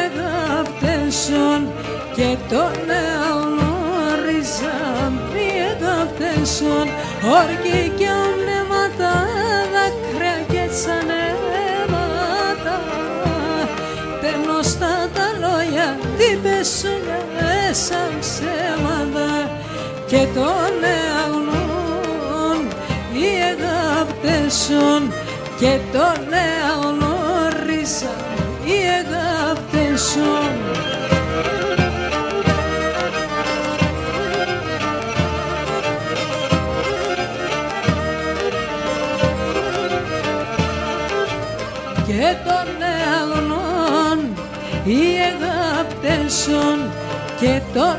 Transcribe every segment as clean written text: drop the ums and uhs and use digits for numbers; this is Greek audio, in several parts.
αγάπτεσον και τον γνώριζαν οι αγάπτεσον όρκοι κι ονέματα δάκρυα και τσανέματα τενωστά τα λόγια τι πέσουν σαν ψέματα και τον αγνών οι αγάπτεσον και τον γνώριζαν οι αγάπτεσον. Και τον αγνών οι αγάπτεσον και τον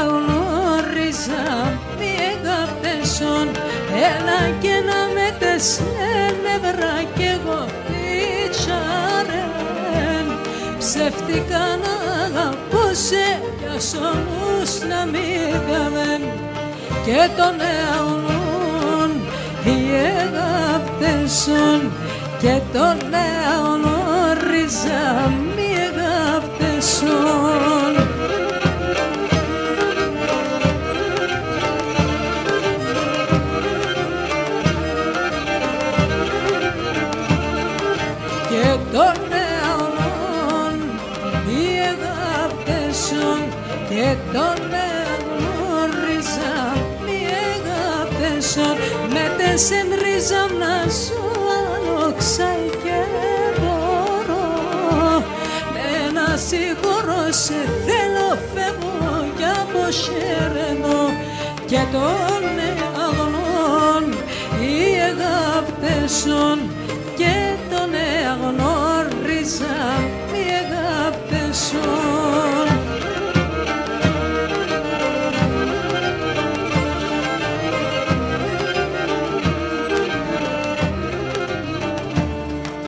γνώριζαν οι αγάπτεσον έλα και να με τεσέ νευρά κι εγώ τσάρεν ψεύτικα να αγαπούσε κι ας όμως να μην καμεν και τον αγνών οι αγάπτεσον και τον γνώριζαν οι αγάπτεσον. Και τον αγνών οι αγάπτεσον και τον γνώριζαν οι αγάπτεσον με τεσεν ρίζα να σου αλόξαει και μπορώ με να συγχωρώ σε θέλω φεύγω κι αποχαιρετώ και τον αγνών οι αγάπτεσον